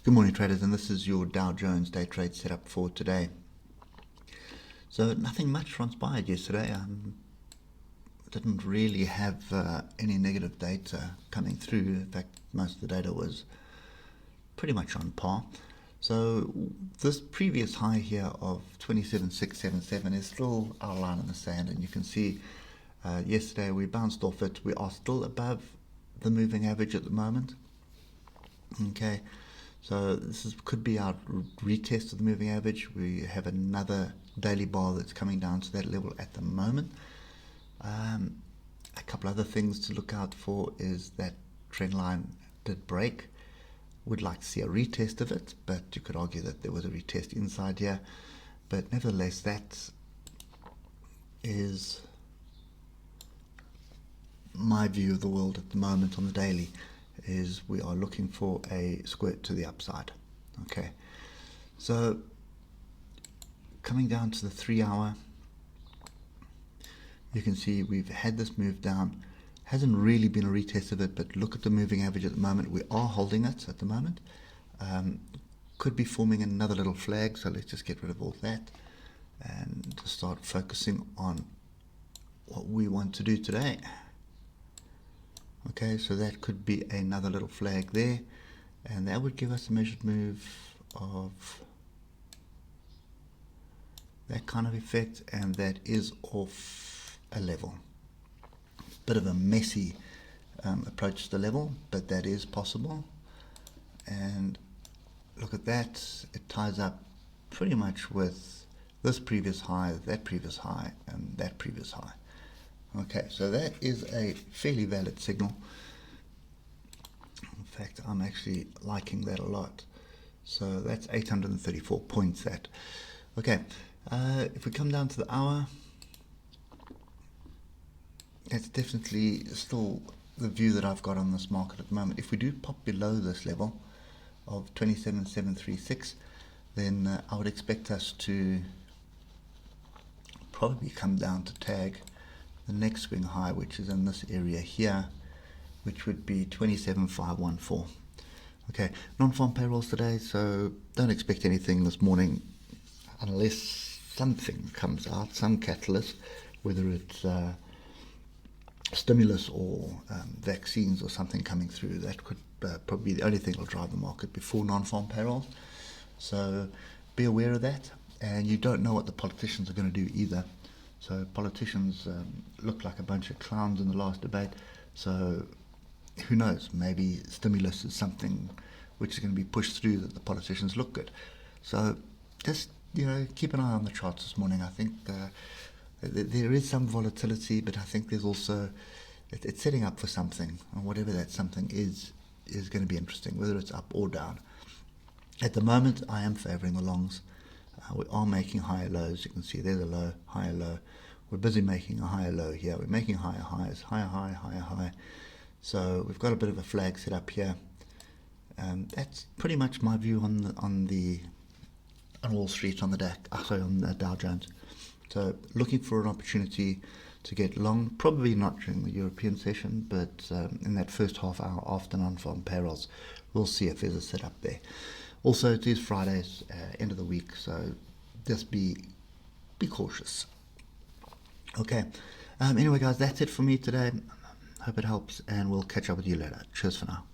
Good morning, traders, and this is your Dow Jones day trade setup for today. So nothing much transpired yesterday. Didn't really have any negative data coming through. In fact, most of the data was pretty much on par. So this previous high here of 27,677 is still our line in the sand, and you can see yesterday we bounced off it. We are still above the moving average at the moment. Okay. So this could be our retest of the moving average. We have another daily bar that's coming down to that level at the moment. A couple other things to look out for is that trend line did break. Would like to see a retest of it, but you could argue that there was a retest inside here. But nevertheless, that is my view of the world at the moment on the daily. Is we are looking for a squirt to the upside. Okay, so coming down to the 3 hour, you can see we've had this move down. Hasn't really been a retest of it, but look at the moving average at the moment. We are holding it at the moment. Could be forming another little flag, so let's just get rid of all that and start focusing on what we want to do today. Okay, so that could be another little flag there, and that would give us a measured move of that kind of effect, and that is off a level. Bit of a messy approach to the level, but that is possible. And look at that, it ties up pretty much with this previous high, that previous high, and that previous high. Okay, so that is a fairly valid signal. In fact, I'm actually liking that a lot. So that's 834 points that. Okay, if we come down to the hour, that's definitely still the view that I've got on this market at the moment. If we do pop below this level of 27,736, then I would expect us to probably come down to tag the next swing high, which is in this area here, which would be 27,514. Okay, non-farm payrolls today, so don't expect anything this morning unless something comes out, some catalyst, whether it's stimulus or vaccines or something coming through. That could probably be the only thing that will drive the market before non-farm payrolls. So be aware of that, and you don't know what the politicians are going to do either. So politicians look like a bunch of clowns in the last debate. So who knows? Maybe stimulus is something which is going to be pushed through that the politicians look good. So just keep an eye on the charts this morning. I think there is some volatility, but I think there's also it's setting up for something, and whatever that something is going to be interesting, whether it's up or down. At the moment, I am favouring the longs. We are making higher lows. You can see there's a low, higher low. We're busy making a higher low here. We're making higher highs, higher high, higher high. So we've got a bit of a flag set up here. That's pretty much my view on Wall Street, on the Dow Jones. So looking for an opportunity to get long, probably not during the European session, but in that first half hour after non-farm payrolls, we'll see if there's a setup there. Also, it is Friday's end of the week, so just be cautious. Okay. Anyway, guys, that's it for me today. Hope it helps, and we'll catch up with you later. Cheers for now.